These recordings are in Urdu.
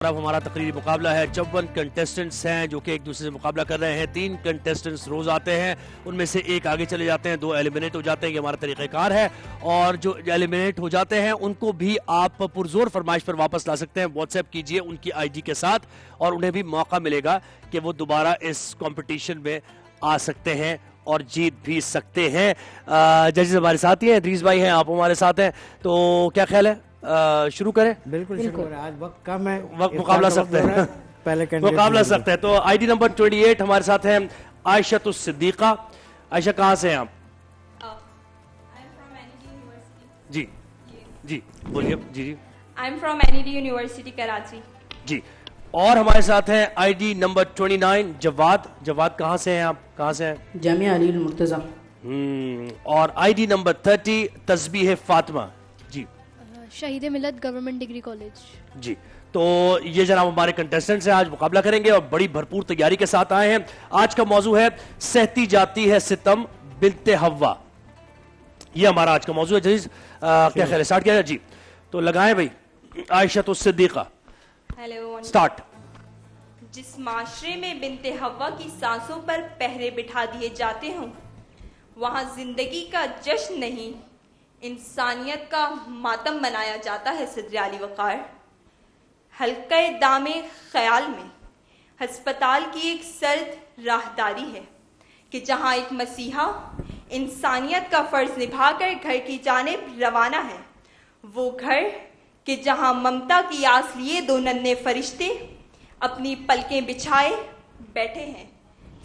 اب ہمارا تقریری مقابلہ ہے 54 کنٹیسٹنٹس ہیں جو کہ ایک دوسرے سے مقابلہ کر رہے ہیں. 3 کنٹیسٹنٹس روز آتے ہیں, ان میں سے ایک آگے چلے جاتے ہیں, 2 ایلیمنیٹ ہو جاتے ہیں. یہ ہمارا طریقہ کار ہے, اور جو ایلیمنیٹ ہو جاتے ہیں ان کو بھی آپ پرزور فرمائش پر واپس لا سکتے ہیں. واٹس ایپ کیجئے ان کی آئی ڈی کے ساتھ, اور انہیں بھی موقع ملے گا کہ وہ دوبارہ اس کمپٹیشن میں آ سکتے ہیں اور جیت بھی سکتے ہیں. ججز ہمارے ساتھ ہی ہیں, ادریس بھائی ہیں, آپ ہمارے ساتھ ہیں, تو کیا خیال ہے شروع کریں؟ بالکل شروع کریں, آج وقت کم ہے, وقت مقابلہ سکتے ہیں, پہلے مقابلہ سکتے ہیں. تو آئی ڈی نمبر 28 ہمارے ساتھ ہیں عائشہ الصدیقہ. عائشہ کہاں سے ہیں آپ؟ جی جی بولیے. جی جی I'm from NED University Karachi. جی. اور ہمارے ساتھ ہیں آئی ڈی نمبر 29 جواد. جواد کہاں سے ہیں آپ؟ کہاں سے ہیں؟ جامعہ علی المرتضی. اور آئی ڈی نمبر 30 تسبیح فاطمہ. جی شہید ملت گورنمنٹ ڈگری کالج. جی. تو یہ جناب ہمارے کنٹیسٹنٹس ہیں, آج مقابلہ کریں گے اور بڑی بھرپور تیاری کے ساتھ آئے ہیں. آج کا موضوع ہے سہتی جاتی ہے ستم بنت حوا. یہ ہمارا آج کا موضوع ہے. ججز کیا خیال ہے اسٹارٹ کیا جائے؟ جی تو لگائیں بھائی. عائشہ الصدیقہ Hello. اسٹارٹ. جس معاشرے میں بنت حوا کی سانسوں پر پہرے بٹھا دیے جاتے ہوں, وہاں زندگی کا جشن نہیں, انسانیت کا ماتم منایا جاتا ہے. صدر علی وقار. حلقہ دام خیال میں ہسپتال کی ایک سرد راہداری ہے کہ جہاں ایک مسیحا انسانیت کا فرض نبھا کر گھر کی جانب روانہ ہے. وہ گھر کہ جہاں ممتا کی آس لیے 2 ننھے فرشتے اپنی پلکیں بچھائے بیٹھے ہیں.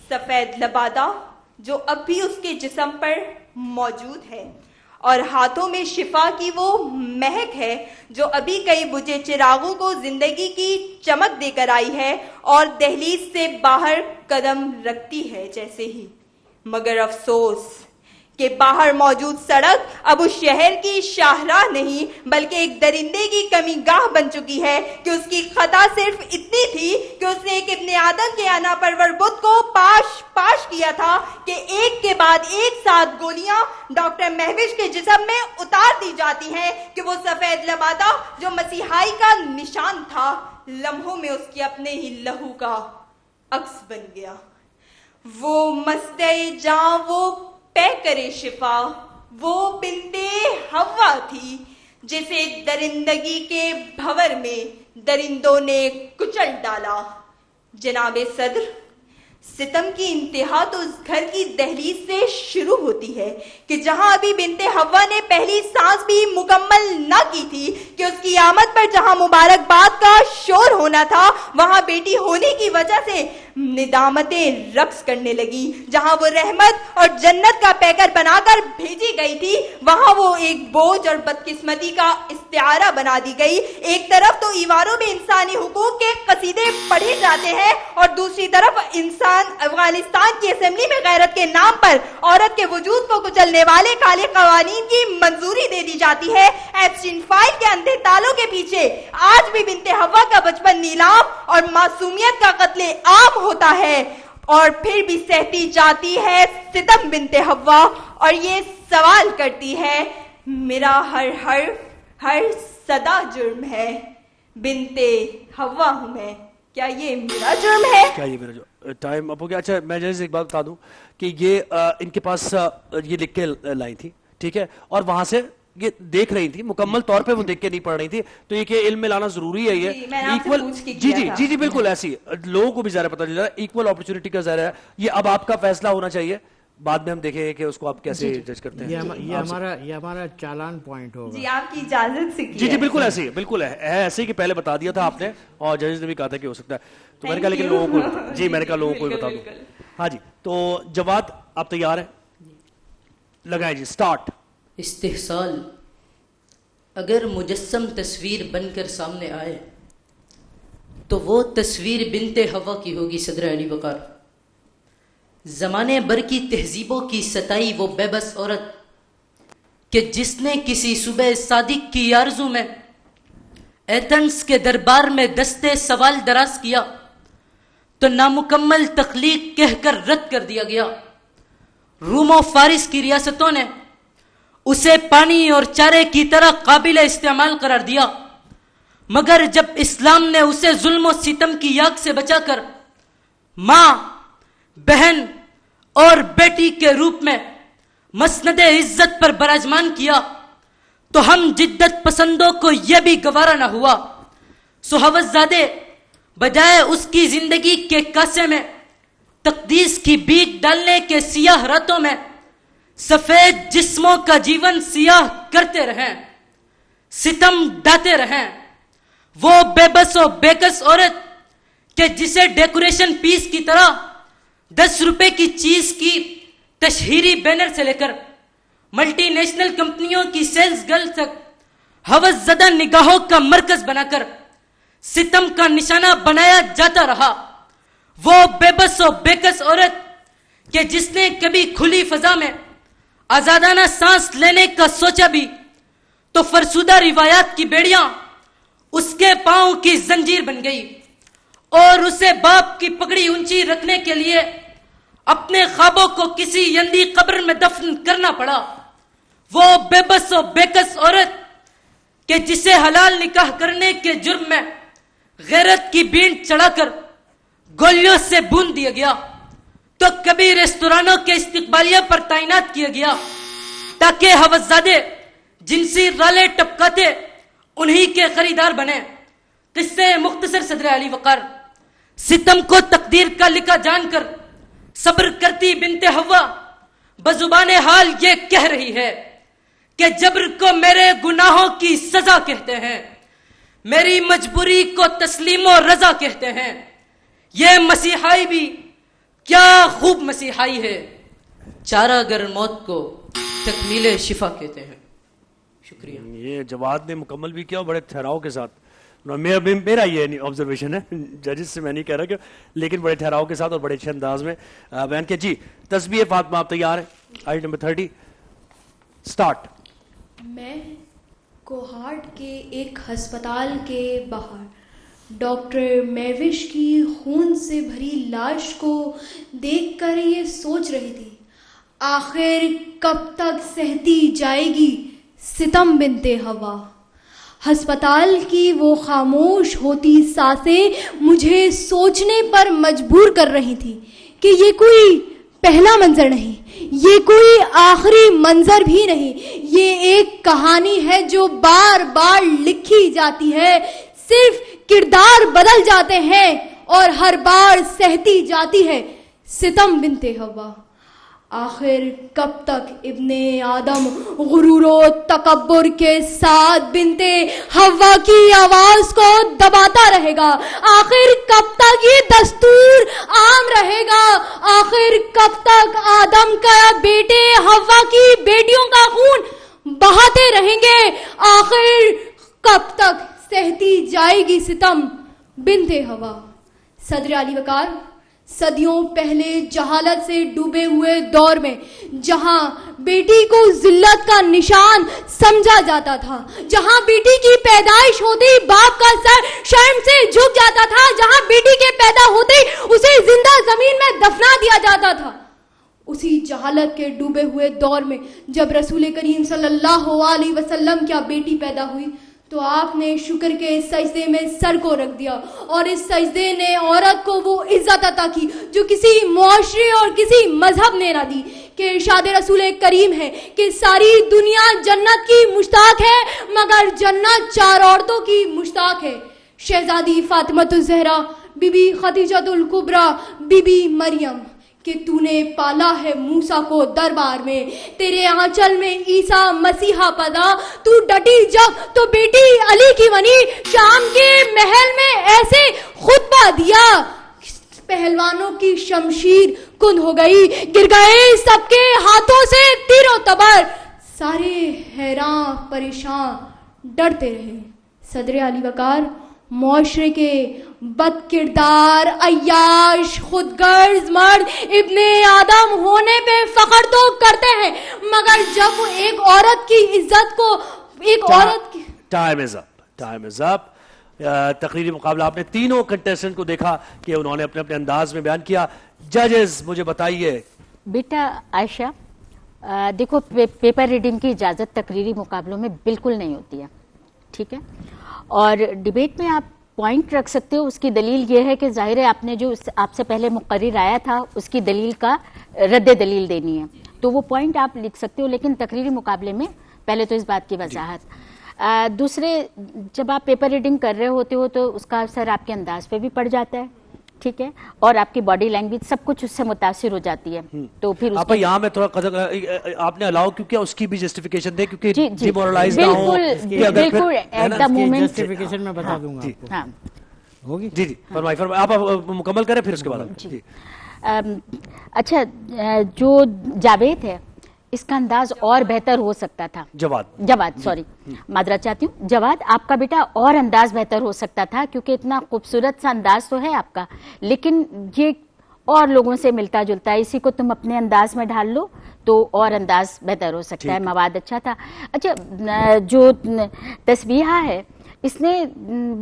سفید لبادہ جو اب بھی اس کے جسم پر موجود ہے, اور ہاتھوں میں شفا کی وہ مہک ہے جو ابھی کئی بجھے چراغوں کو زندگی کی چمک دے کر آئی ہے اور دہلیز سے باہر قدم رکھتی ہے جیسے ہی. مگر افسوس کہ باہر موجود سڑک اب اس شہر کی شاہراہ نہیں بلکہ ایک درندے کی کمی گاہ بن چکی ہے کہ اس کی خطا صرف اتنی تھی کہ اس نے ایک ابن آدم کے انا پرور بت کو پاش کیا تھا کہ ایک کے بعد ایک ساتھ گولیاں ڈاکٹر مہوش کے جسم میں اتار دی جاتی ہیں کہ وہ سفید لبادہ جو مسیحائی کا نشان تھا لمحوں میں اس کے اپنے ہی لہو کا عکس بن گیا. وہ مستے جاں وہ پے کرے شفا, وہ بنت حوا تھی جسے درندگی کے بھور میں درندوں نے کچل ڈالا. جناب صدر, ستم کی انتہا تو اس گھر کی دہلیز سے شروع ہوتی ہے کہ جہاں ابھی بنت حوا نے پہلی سانس بھی مکمل نہ کی تھی کہ اس کی آمد پر جہاں مبارکباد کا شور ہونا تھا, وہاں بیٹی ہونے کی وجہ سے ندامتیں رقص کرنے لگی. جہاں وہ رحمت اور جنت کا پیکر بنا کر بھیجی گئی تھی, وہاں وہ ایک بوجھ اور بدقسمتی کا استعارہ بنا دی گئی. ایک طرف تو ایوانوں میں انسانی حقوق کے قصیدے پڑھے جاتے ہیں, اور دوسری طرف افغانستان کی اسمبلی میں غیرت کے نام پر عورت کے وجود کو کچلنے والے کالے قوانین کی منظوری دے دی جاتی ہے. ایپسٹین فائل کے اندھے تالوں کے پیچھے آج بھی بنت حوا کا بچپن نیلام اور معصومیت کا قتل عام ہوتا ہے, اور پھر بھی سہتی جاتی ہے ستم بنت حوا, اور یہ سوال کرتی ہے میرا ہر حرف ہر صدا جرم ہے, بنت حوا ہوں میں, کیا یہ میرا جرم ہے؟ کیا یہ میرا جو ٹائم اب ہو گیا؟ اچھا میں جیسے ایک بات بتا دوں کہ یہ ان کے پاس یہ لکھ کے لائی تھی, ٹھیک ہے, اور وہاں سے یہ دیکھ رہی تھی, مکمل طور پہ وہ دیکھ کے نہیں پڑھ رہی تھی, تو یہ کہ علم میں لانا ضروری ہے. یہ ایکول, جی جی جی جی بالکل ایسی لوگوں کو بھی ظاہر پتہ چل رہا ہے, ایکول اپرچونٹی کا ظاہر ہے. یہ اب آپ کا فیصلہ ہونا چاہیے, بعد میں ہم دیکھیں کہ اس کو آپ کیسے جج کرتے ہیں. یہ ہمارا چالان پوائنٹ ہوگا. جی آپ کی اجازت سے جی جی بالکل ایسے بالکل ہے ایسے ہی کہ پہلے بتا دیا تھا آپ نے, اور ججز نے بھی کہا تھا کہ ہو سکتا ہے, تو میں نے کہا لیکن لوگوں کو, جی میں نے کہا لوگوں کو بتا دوں. ہاں جی, تو جواد آپ تیار ہیں؟ لگائیں جی اسٹارٹ. استحصال. اگر مجسم تصویر بن کر سامنے آئے تو وہ تصویر بنت حوا کی ہوگی. صدر علی وقار. زمانے بھر کی تہذیبوں کی ستائی وہ بے بس عورت کہ جس نے کسی صبح صادق کی آرزو میں ایتھنز کے دربار میں دستے سوال دراز کیا تو نامکمل تخلیق کہہ کر رد کر دیا گیا. روم و فارس کی ریاستوں نے اسے پانی اور چارے کی طرح قابل استعمال قرار دیا. مگر جب اسلام نے اسے ظلم و ستم کی یاغ سے بچا کر ماں، بہن اور بیٹی کے روپ میں مسند عزت پر براجمان کیا تو ہم جدت پسندوں کو یہ بھی گوارا نہ ہوا، سو حوث زادے بجائے اس کی زندگی کے کاسے میں تقدیس کی بیج ڈالنے کے سیاہ راتوں میں سفید جسموں کا جیون سیاہ کرتے رہیں، ستم ڈھاتے رہیں۔ وہ بے بس و بے کس عورت کہ جسے ڈیکوریشن پیس کی طرح 10 روپے کی چیز کی تشہیری بینر سے لے کر ملٹی نیشنل کمپنیوں کی سیلز گرل تک ہوس زدہ نگاہوں کا مرکز بنا کر ستم کا نشانہ بنایا جاتا رہا۔ وہ بے بس و بے کس عورت کہ جس نے کبھی کھلی فضا میں آزادانہ سانس لینے کا سوچا بھی تو فرسودہ روایات کی بیڑیاں اس کے پاؤں کی زنجیر بن گئی اور اسے باپ کی پگڑی اونچی رکھنے کے لیے اپنے خوابوں کو کسی یندی قبر میں دفن کرنا پڑا۔ وہ بے بس و بے کس عورت کہ جسے حلال نکاح کرنے کے جرم میں غیرت کی بینٹ چڑھا کر گولیوں سے بوند دیا گیا تو کبھی ریستورانوں کے استقبالیہ پر تعینات کیا گیا تاکہ ہوس زادے جنسی رالے ٹپکاتے انہی کے خریدار بنے۔ قصے مختصر صدر علی وقار ستم کو تقدیر کا لکھا جان کر صبر کرتی بنت حوا بزبان حال یہ کہہ رہی ہے کہ جبر کو میرے گناہوں کی سزا کہتے ہیں، میری مجبوری کو تسلیم و رضا کہتے ہیں۔ یہ مسیحائی بھی کیا خوب مسیحائی ہے، چارہ گر موت کو تکمیل شفا کہتے ہیں۔ شکریہ۔ یہ جواد نے مکمل بھی کیا بڑے ٹھہراؤ کے ساتھ، میرا یہ آبزرویشن ہے، ججز سے میں نہیں کہہ رہا کہ، لیکن بڑے ٹھہراؤ کے ساتھ اور بڑے اچھے انداز میں بیان کیا۔ جی تسبیح فاطمہ آپ تیار ہیں؟ آیت نمبر 30 سٹارٹ۔ میں کوہاٹ کے ایک ہسپتال کے باہر ڈاکٹر میوش کی خون سے بھری لاش کو دیکھ کر یہ سوچ رہی تھی، آخر کب تک سہتی جائے گی ستم بنت حوا۔ ہسپتال کی وہ خاموش ہوتی سانسیں مجھے سوچنے پر مجبور کر رہی تھی کہ یہ کوئی پہلا منظر نہیں، یہ کوئی آخری منظر بھی نہیں، یہ ایک کہانی ہے جو بار بار لکھی جاتی ہے، صرف کردار بدل جاتے ہیں اور ہر بار سہتی جاتی ہے ستم بنت حوا۔ آخر کب تک ابن آدم غرور و تکبر کے ساتھ بنت حوا کی آواز کو دباتا رہے گا؟ آخر کب تک یہ دستور عام رہے گا؟ آخر کب تک آدم کا بیٹے حوا کی بیٹیوں کا خون بہاتے رہیں گے؟ آخر کب تک سہتی جائے گی ستم بنت حوا؟ صدر علی وقار صدیوں پہلے جہالت سے ڈوبے ہوئے دور میں جہاں بیٹی کو ذلت کا نشان سمجھا جاتا تھا، جہاں بیٹی کی پیدائش ہوتی باپ کا سر شرم سے جھک جاتا تھا، جہاں بیٹی کے پیدا ہوتے اسے زندہ زمین میں دفنا دیا جاتا تھا، اسی جہالت کے ڈوبے ہوئے دور میں جب رسول کریم صلی اللہ علیہ وسلم کی بیٹی پیدا ہوئی تو آپ نے شکر کے سجدے میں سر کو رکھ دیا اور اس سجدے نے عورت کو وہ عزت عطا کی جو کسی معاشرے اور کسی مذہب نے نہ دی، کہ ارشاد رسول کریم ہے کہ ساری دنیا جنت کی مشتاق ہے مگر جنت 4 عورتوں کی مشتاق ہے، شہزادی Fatima al Zahra, Bibi Khadija al Kubra, Bibi Maryam, کہ تو نے پالا ہے موسیٰ کو دربار میں، تیرے آنچل میں عیسیٰ مسیحا پیدا، تو ڈٹی جب تو بیٹی علی کی بنی، شام کے محل میں ایسے خطبہ دیا، پہلوانوں کی شمشیر کند ہو گئی، گر گئے سب کے ہاتھوں سے تیر و تبر، سارے حیران پریشان ڈرتے رہے۔ صدر علی وقار معاشرے کے بد کردار، عیاش، خود غرض مرد ابن آدم ہونے پہ فخر تو کرتے ہیں مگر جب وہ ایک عورت کی عزت کو ایک عورت کی ٹائم از اپ۔ تقریری مقابلہ آپ نے تینوں کنٹیسٹنٹ کو دیکھا کہ انہوں نے اپنے اپنے انداز میں بیان کیا۔ ججز مجھے بتائیے۔ بیٹا عائشہ دیکھو، پیپر ریڈنگ کی اجازت تقریری مقابلوں میں بالکل نہیں ہوتی ہے، ٹھیک ہے؟ اور ڈبیٹ میں آپ پوائنٹ رکھ سکتے ہو. اس کی دلیل یہ ہے کہ ظاہر ہے آپ نے جو آپ سے پہلے مقرر آیا تھا اس کی دلیل کا رد دلیل دینی ہے, تو وہ پوائنٹ آپ لکھ سکتے ہو, لیکن تقریری مقابلے میں پہلے تو اس بات کی وضاحت. دوسرے, جب آپ پیپر ریڈنگ کر رہے ہوتے ہو تو اس کا اثر آپ کے انداز پہ بھی پڑ جاتا ہے, ٹھیک ہے, اور آپ کی باڈی لینگویج سب کچھ اس سے متاثر ہو جاتی ہے. تو پھر آپ یہاں میں تھوڑا آپ نے الاؤ کیونکہ اس کی بھی جسٹیفیکیشن دے, کیونکہ ڈیمورلائز نہ ہو. بالکل ایٹ دا مومنٹ جسٹیفیکیشن میں بتا دوں گا آپ کو. ہاں ہوگی. جی جی فرمائیں, آپ مکمل کریں پھر اس کے بعد. جی اچھا, جو جاوید ہے اس کا انداز اور بہتر ہو سکتا تھا. جواد سوری, معذرت چاہتی ہوں. جواد, آپ کا بیٹا اور انداز بہتر ہو سکتا تھا, کیونکہ اتنا خوبصورت سا انداز تو ہے آپ کا, لیکن یہ اور لوگوں سے ملتا جلتا ہے. اسی کو تم اپنے انداز میں ڈال لو تو اور انداز بہتر ہو سکتا ہے. مواد اچھا تھا. اچھا, جو تسبیحہ ہے اس نے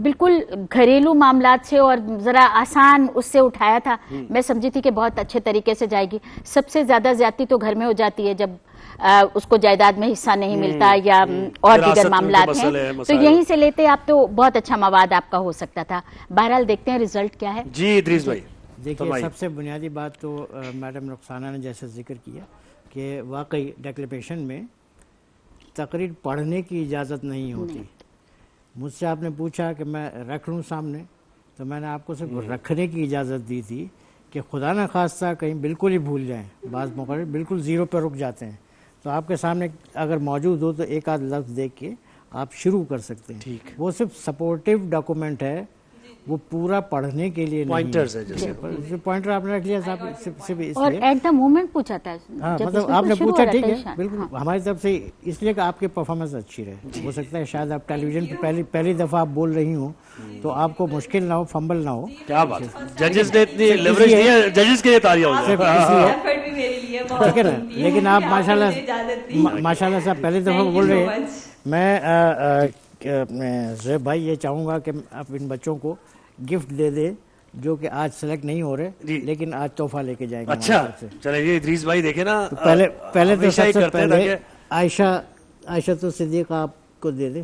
بالکل گھریلو معاملات سے اور ذرا آسان اس سے اٹھایا تھا. میں سمجھی تھی کہ بہت اچھے طریقے سے جائے گی. سب سے زیادہ زیادتی تو گھر میں ہو جاتی ہے جب اس کو جائیداد میں حصہ نہیں ملتا یا اور دیگر معاملات ہیں, تو یہیں سے لیتے آپ تو بہت اچھا مواد آپ کا ہو سکتا تھا. بہرحال دیکھتے ہیں ریزلٹ کیا ہے. جی ادریس بھائی, دیکھیے سب سے بنیادی بات تو میڈم رخسانہ نے جیسے ذکر کیا کہ واقعی ڈیکلیپیشن میں تقریر پڑھنے کی اجازت نہیں ہوتی. مجھ سے آپ نے پوچھا کہ میں رکھ لوں سامنے, تو میں نے آپ کو صرف رکھنے کی اجازت دی تھی کہ خدا نہ خواستہ کہیں بالکل ہی بھول جائیں. بعض مقرر بالکل زیرو پہ رک جاتے ہیں, تو آپ کے سامنے اگر موجود ہو تو ایک آدھ لفظ دیکھ کے آپ شروع کر سکتے ہیں. وہ صرف سپورٹیو ڈاکومنٹ ہے, وہ پورا پڑھنے کے لیے پوائنٹرز ہے. جیسے پوائنٹر آپ نے رکھ لیا صاحب, صرف اس اور لیے ایٹ دا مومنٹ پوچھا تھا. ہاں مطلب آپ نے پوچھا, ٹھیک ہے, بالکل ہماری طرف سے اس لیے کہ آپ کی پرفارمنس اچھی رہے. ہو سکتا ہے شاید آپ ٹیلی ویژن پہ پہلی دفعہ آپ بول رہی ہوں تو آپ کو مشکل نہ ہو, فمبل نہ ہو. کیا بات, ججز نے اتنی لیوریج دی ہے, ججز کے لیے تالیاں ہو جائیں. ٹھیک ہے نا, لیکن آپ ماشاءاللہ سے پہلی دفعہ بول رہے ہیں. میں زیب بھائی یہ چاہوں گا کہ آپ ان بچوں کو گفٹ دے دے جو کہ آج سلیکٹ نہیں ہو رہے, لیکن آج تحفہ لے کے جائیں گے. اچھا چلیں یہ ادریس بھائی دیکھیں نا, پہلے تو سب سے پہلے عائشہ تو صدیقہ آپ کو دے دیں.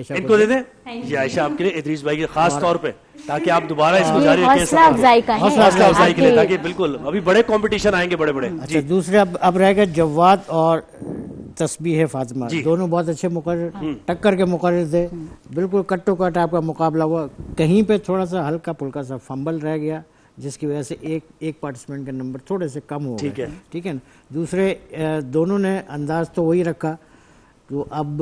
ان کو دے دیں, یہ عائشہ آپ کے لیے, ادریس بھائی کے خاص طور پہ, تاکہ آپ دوبارہ اس کو جاری رکھیں. حوصلہ افزائی کے لیے, تاکہ بالکل ابھی بڑے کمپٹیشن آئیں گے بڑے بڑے. اچھا, دوسرے اب رہ گئے جواد اور تسبیح فاطمہ. دونوں بہت اچھے مقرر, ٹکر کے مقرر تھے, بالکل کٹو کٹ آپ کا مقابلہ ہوا. کہیں پہ تھوڑا سا ہلکا پھلکا سا فمبل رہ گیا, جس کی وجہ سے ایک پارٹیسپینٹ کے نمبر تھوڑے سے کم ہو گئے. ٹھیک ہے نا. دوسرے دونوں نے انداز تو وہی رکھا, تو اب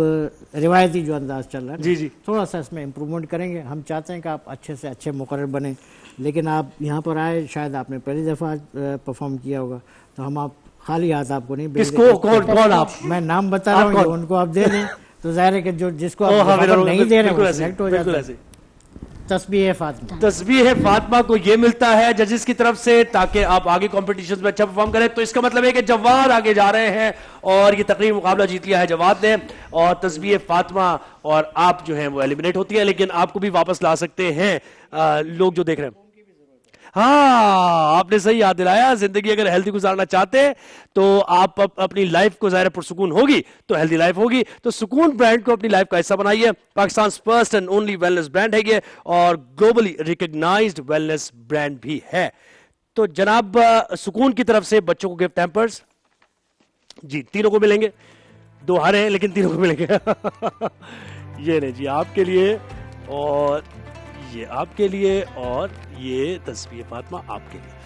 روایتی جو انداز چل رہا ہے تھوڑا سا اس میں امپرومنٹ کریں گے. ہم چاہتے ہیں کہ آپ اچھے سے اچھے مقرر بنیں, لیکن آپ یہاں پر آئے, شاید آپ نے پہلی دفعہ پرفارم کیا ہوگا, تو ہم آپ خالی ہاتھ آپ کو نہیں کون آپ, میں نام بتا رہا ہوں, ان کو آپ دے دیں تو ظاہر ہے کہ جس کو آپ نہیں دے رہے ہیں وہ سلیکٹ ہو جاتا ہے. تسبیح فاطمہ کو یہ ملتا ہے ججز کی طرف سے, تاکہ آپ آگے کمپٹیشن میں اچھا پرفارم کریں. تو اس کا مطلب ہے کہ جواد آگے جا رہے ہیں, اور یہ تقریبی مقابلہ جیت لیا ہے جواد نے, اور تسبیح فاطمہ اور آپ جو ہیں وہ ایلیمنیٹ ہوتی ہیں. لیکن آپ کو بھی واپس لا سکتے ہیں لوگ جو دیکھ رہے ہیں. ہاں آپ نے صحیح یاد دلایا, زندگی اگر ہیلدی گزارنا چاہتے تو آپ اپنی لائف کو ظاہر پرسکون ہوگی تو ہیلدی لائف ہوگی. تو سکون برانڈ کو اپنی لائف کا حصہ بنائیے. Pakistan first and only wellness brand ہے یہ, اور گلوبلی ریکگنائزڈ ویلنس برانڈ بھی ہے. تو جناب سکون کی طرف سے بچوں کو گفٹ ہیمپرز, جی تینوں کو ملیں گے, 2 ہر ہیں لیکن تینوں کو ملیں گے. یہ نہیں جی آپ کے لیے, اور یہ آپ کے لیے, اور یہ تسبیح فاطمہ آپ کے لیے.